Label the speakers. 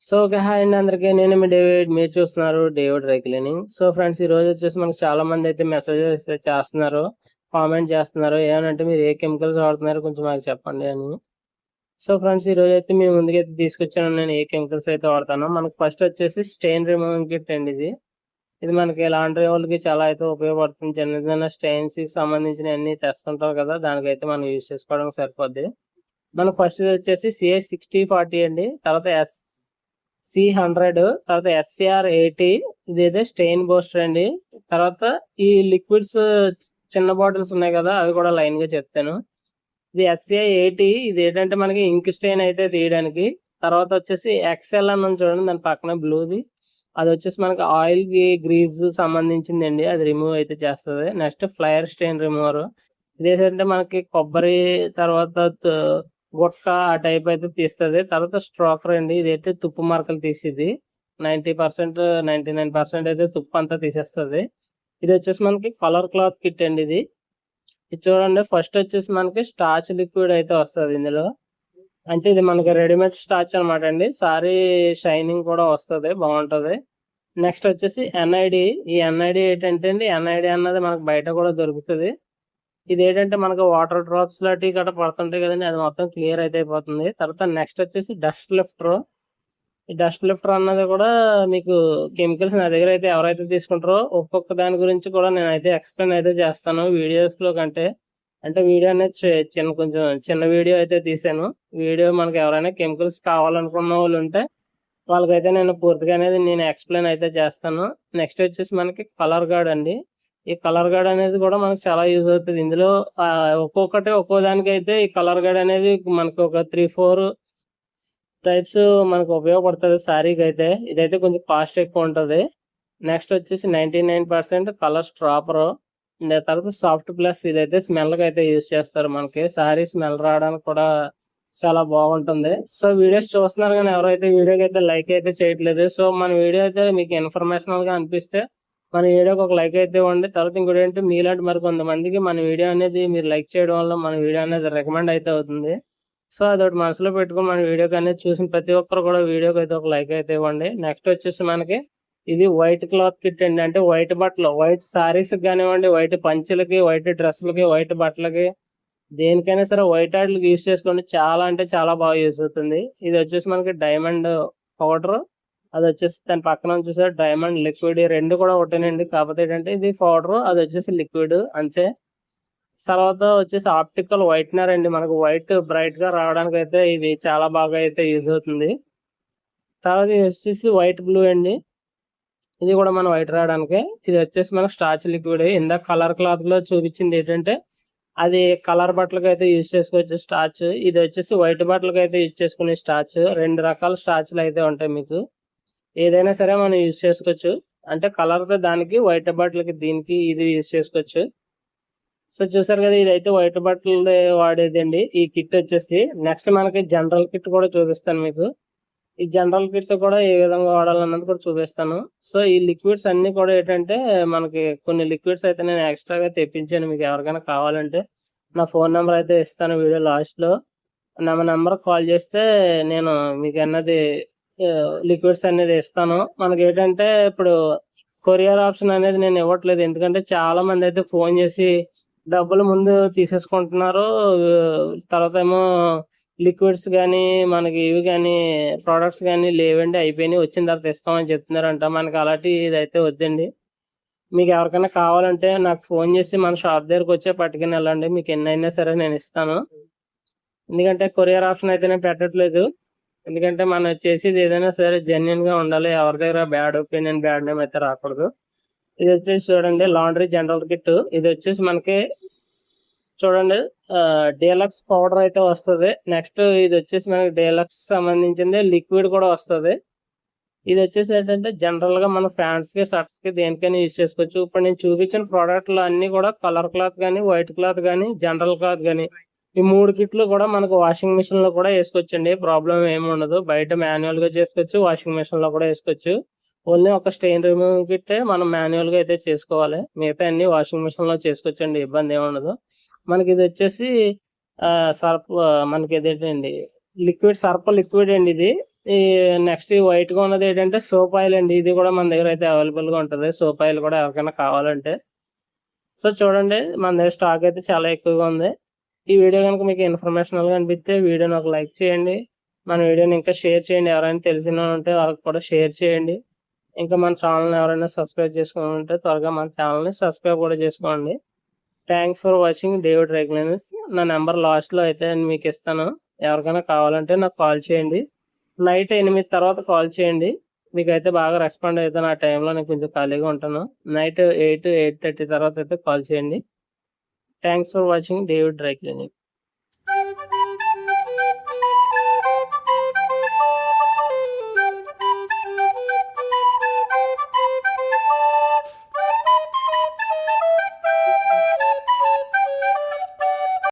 Speaker 1: So okay. Hi అండి అందరికీ. నేను మీ డేవిడ్. మీరు చూస్తున్నారు David dry cleaning. So friends, ఈరోజు వచ్చేసి మనకు చాలా మంది అయితే మెసేజెస్ చేస్తున్నారు, కామెంట్ చేస్తున్నారు. ఏమనంటే మీరు ఏ కెమికల్స్ వాడుతున్నారు కొంచెం మాకు చెప్పండి అని. సో ఫ్రెండ్స్, ఈరోజు అయితే మీ ముందుకైతే తీసుకొచ్చాను నేను ఏ కెమికల్స్ అయితే వాడతానో. మనకు ఫస్ట్ వచ్చేసి స్టెయిన్ రిమూవింగ్ కిట్ అండి ఇది. ఇది మనకి లాండ్రీ వాళ్ళకి చాలా అయితే ఉపయోగపడుతుంది. చిన్న చిన్న స్టెయిన్స్ కి సంబంధించిన అన్ని తెస్తుంటారు కదా, దానికైతే మనం యూజ్ చేసుకోవడానికి సరిపోద్ది. మనకు ఫస్ట్ వచ్చేసి CA6040 అండి, తర్వాత C100, తర్వాత SCR80. ఇదైతే స్టెయిన్ బూస్టర్ అండి. తర్వాత ఈ లిక్విడ్స్ చిన్న బాటిల్స్ ఉన్నాయి కదా, అవి కూడా లైన్ గా చెప్తాను. ఇది SCI80. ఇది ఏంటంటే మనకి ఇంక్ స్టెయిన్ అయితే తీయడానికి. తర్వాత వచ్చేసి XL అని ఉంది చూడండి, దాని పక్కన బ్లూది. అది వచ్చేసి మనకి ఆయిల్ కి గ్రీజ్ సంబంధించింది అండి, అది రిమూవ్ అయితే చేస్తుంది. Next FLAIR strain remover. ఇదేంటంటే మనకి కొబ్బరి తర్వాత గుట్క ఆ టైప్ అయితే తీస్తుంది. తర్వాత స్ట్రోకర్ అండి, ఇదైతే తుప్పు మార్కలు తీసేది. 90% 99% అయితే తుప్పు అంతా తీసేస్తుంది. ఇది వచ్చేసి మనకి కలర్ క్లాత్ కిట్ అండి. ఇది చూడండి, ఫస్ట్ వచ్చేసి మనకి స్టార్చ్ లిక్విడ్ అయితే వస్తుంది ఇందులో. అంటే ఇది మనకి రెడీమేడ్ స్టార్చ్ అనమాట అండి. సారీ షైనింగ్ కూడా వస్తుంది, బాగుంటది. నెక్స్ట్ వచ్చేసి NID. ఈ NID ఏంటంటే అండి, NID అన్నది మనకు బయట కూడా దొరుకుతుంది. ఇది ఏంటంటే మనకు వాటర్ డ్రాప్స్ లాంటివి గట్రా పడుతుంటాయి కదండి, అది మొత్తం క్లియర్ అయితే అయిపోతుంది. తర్వాత నెక్స్ట్ వచ్చేసి డస్ట్ లిఫ్టర్. ఈ డస్ట్ లిఫ్టర్ అన్నది కూడా మీకు కెమికల్స్ నా దగ్గర అయితే ఎవరైతే తీసుకుంటారో ఒక్కొక్క దాని గురించి కూడా నేనైతే ఎక్స్ప్లెయిన్ అయితే చేస్తాను వీడియోస్ లో కంటే. అంటే వీడియో అనేది కొంచెం చిన్న వీడియో అయితే తీసాను. వీడియో మనకి ఎవరైనా కెమికల్స్ కావాలనుకున్న వాళ్ళు ఉంటే వాళ్ళకైతే నేను పూర్తిగా అనేది నేను ఎక్స్ప్లెయిన్ అయితే చేస్తాను. నెక్స్ట్ వచ్చేసి మనకి కలర్ గార్డ్ అండి. ఈ కలర్ గార్డ్ అనేది కూడా మనకు చాలా యూజ్ అవుతుంది. ఇందులో ఒక్కొక్కటి ఒక్కో దానికి అయితే ఈ కలర్ గార్డ్ అనేది మనకు ఒక 3-4 టైప్స్ మనకు ఉపయోగపడుతుంది శారీకి అయితే. ఇదైతే కొంచెం కాస్ట్ ఎక్కువ ఉంటుంది. నెక్స్ట్ వచ్చేసి 99% కలర్ స్ట్రాపర్. తర్వాత సాఫ్ట్ ప్లస్. ఇదైతే స్మెల్ కి అయితే యూజ్ చేస్తారు. మనకి శారీ స్మెల్ రావడానికి కూడా చాలా బాగుంటుంది. సో వీడియోస్ చూస్తున్నారు కానీ ఎవరైతే వీడియోకి అయితే లైక్ అయితే చేయట్లేదు. సో మన వీడియో అయితే మీకు ఇన్ఫర్మేషనల్ గా అనిపిస్తే మన వీడియోకి ఒక లైక్ అయితే ఇవ్వండి. తర్వాత ఇంకోటి ఏంటి, మీలాంటి మరి కొంతమందికి మన వీడియో అనేది మీరు లైక్ చేయడం వల్ల మన వీడియో అనేది రికమెండ్ అయితే అవుతుంది. సో అదొకటి మనసులో పెట్టుకుని మన వీడియోకి అనేది చూసిన ప్రతి ఒక్కరు కూడా వీడియోకి అయితే ఒక లైక్ అయితే ఇవ్వండి. నెక్స్ట్ వచ్చేసి మనకి ఇది వైట్ క్లాత్ కిట్ అండి. అంటే వైట్ బట్టలు, వైట్ సారీస్ కానివ్వండి, వైట్ పంచులకి, వైట్ డ్రెస్సులకి, వైట్ బట్టలకి, దేనికైనా సరే వైట్ వాటికి యూజ్ చేసుకోండి. చాలా అంటే చాలా బాగా యూజ్ అవుతుంది. ఇది వచ్చేసి మనకి డైమండ్ పౌడర్, అది వచ్చేసి దాని పక్కన చూసారు డైమండ్ లిక్విడ్. ఈ రెండు కూడా ఒకటేనండి, కాకపోతే ఏంటంటే ఇది పౌడర్, అది వచ్చేసి లిక్విడ్ అంతే. తర్వాత వచ్చేసి ఆప్టికల్ వైట్నర్ అండి. మనకు వైట్ బ్రైట్ గా రావడానికి అయితే ఇది చాలా బాగా అయితే యూజ్ అవుతుంది. తర్వాత ఇది వచ్చేసి వైట్ బ్లూ అండి. ఇది కూడా మనం వైట్ రావడానికి. ఇది వచ్చేసి మనకు స్టార్చ్ లిక్విడ్. ఇందాక కలర్ క్లాత్ లో చూపించింది ఏంటంటే అది కలర్ బట్టలకు అయితే యూజ్ చేసుకోవచ్చు స్టార్చ్. ఇది వచ్చేసి వైట్ బట్టలకు అయితే యూజ్ చేసుకునే స్టార్చ్. రెండు రకాల స్టార్చ్లు అయితే ఉంటాయి మీకు. ఏదైనా సరే మనం యూజ్ చేసుకోవచ్చు. అంటే కలర్ తో దానికి, వైట్ బట్టలకి దీనికి ఇది యూజ్ చేసుకోవచ్చు. సో చూసారు కదా, ఇదైతే వైట్ బట్టలు వాడేదండి ఈ కిట్ వచ్చేసి. నెక్స్ట్ మనకి జనరల్ కిట్ కూడా చూపిస్తాను మీకు. ఈ జనరల్ కిట్ కూడా ఏ విధంగా వాడాలన్నది కూడా చూపిస్తాను. సో ఈ లిక్విడ్స్ అన్ని కూడా ఏంటంటే మనకి కొన్ని లిక్విడ్స్ అయితే నేను ఎక్స్ట్రాగా తెప్పించాను. మీకు ఎవరికైనా కావాలంటే నా ఫోన్ నెంబర్ అయితే ఇస్తాను వీడియో లాస్ట్ లో. నా నెంబర్ కాల్ చేస్తే నేను మీకు అన్నది లిక్విడ్స్ అనేది ఇస్తాను. మనకి ఏంటంటే ఇప్పుడు కొరియర్ ఆప్షన్ అనేది నేను ఇవ్వట్లేదు, ఎందుకంటే చాలా మంది అయితే ఫోన్ చేసి డబ్బులు ముందు తీసేసుకుంటున్నారు. తర్వాత ఏమో లిక్విడ్స్ కానీ మనకి ఇవి కానీ ప్రోడక్ట్స్ కానీ లేవండి, అయిపోయినాయి, వచ్చిన తర్వాత ఇస్తామని చెప్తున్నారంట. మనకి అలాంటి ఇదైతే వద్దండి. మీకు ఎవరికైనా కావాలంటే నాకు ఫోన్ చేసి మన షాప్ దగ్గరకు వచ్చే పట్టుకుని వెళ్ళండి. మీకు ఎన్ని అయినా సరే నేను ఇస్తాను. ఎందుకంటే కొరియర్ ఆప్షన్ అయితే నేను పెట్టట్లేదు. ఎందుకంటే మనం చేసేది ఏదైనా సరే జెన్యున్ గా ఉండాలి. ఎవరి దగ్గర బ్యాడ్ ఒపీనియన్, బ్యాడ్ నేమ్ అయితే రాకూడదు. ఇది వచ్చేసి చూడండి లాండ్రీ జనరల్ కిట్. ఇది వచ్చేసి మనకి చూడండి డీలక్స్ పౌడర్ అయితే వస్తుంది. నెక్స్ట్ ఇది వచ్చేసి మనకి డీలక్స్ సంబంధించింది లిక్విడ్ కూడా వస్తుంది. ఇది వచ్చేసి ఏంటంటే జనరల్ గా మన ఫ్యాంట్స్ కి, షర్ట్స్ కి, దేనికైనా యూజ్ చేసుకోవచ్చు. ఇప్పుడు నేను చూపించిన ప్రోడక్ట్లు అన్ని కూడా కలర్ క్లాత్ కానీ, వైట్ క్లాత్ కానీ, జనరల్ క్లాత్ కానీ, ఈ 3 కిట్లు కూడా మనకు వాషింగ్ మిషన్ లో కూడా వేసుకోవచ్చండి. ప్రాబ్లం ఏమి ఉండదు. బయట మాన్యువల్ గా చేసుకోవచ్చు, వాషింగ్ మిషన్ లో కూడా వేసుకోవచ్చు. ఓన్లీ ఒక స్టెయిన్ రిమూవ్ కిట్టే మనం మాన్యువల్ గా అయితే చేసుకోవాలి. మిగతా అన్ని వాషింగ్ మిషన్ లో చేసుకోవచ్చండి, ఇబ్బంది ఏమి ఉండదు. మనకి ఇది వచ్చేసి సర్ఫ్, మనకి ఇదేంటండి లిక్విడ్, సర్ఫ్ లిక్విడ్ అండి ఇది. ఈ నెక్స్ట్ ఈ వైట్గా ఉన్నది ఏంటంటే సోప్ ఆయిల్ అండి. ఇది కూడా మన దగ్గర అయితే అవైలబుల్గా ఉంటుంది. సోప్ ఆయిల్ కూడా ఎవరికైనా కావాలంటే. సో చూడండి, మన దగ్గర స్టాక్ అయితే చాలా ఎక్కువగా ఉంది. ఈ వీడియో కనుక మీకు ఇన్ఫర్మేషనల్గా అనిపిస్తే వీడియోని ఒక లైక్ చేయండి. మన వీడియోని ఇంకా షేర్ చేయండి. ఎవరైనా తెలిసిన ఉంటే వాళ్ళకి కూడా షేర్ చేయండి. ఇంకా మన ఛానల్ని ఎవరైనా సబ్స్క్రైబ్ చేసుకుని ఉంటే త్వరగా మన ఛానల్ని సబ్స్క్రైబ్ కూడా చేసుకోండి. Thanks for watching David dry cleaners. నా నెంబర్ లాస్ట్లో అయితే మీకు ఇస్తాను. ఎవరికైనా కావాలంటే నాకు కాల్ చేయండి. నైట్ 8 తర్వాత కాల్ చేయండి. మీకైతే బాగా రెస్పాండ్ అవుతాను. ఆ టైంలో నేను కొంచెం ఖాళీగా ఉంటాను. నైట్ 8, 8:30 తర్వాత అయితే కాల్ చేయండి. Thanks for watching David dry cleaning.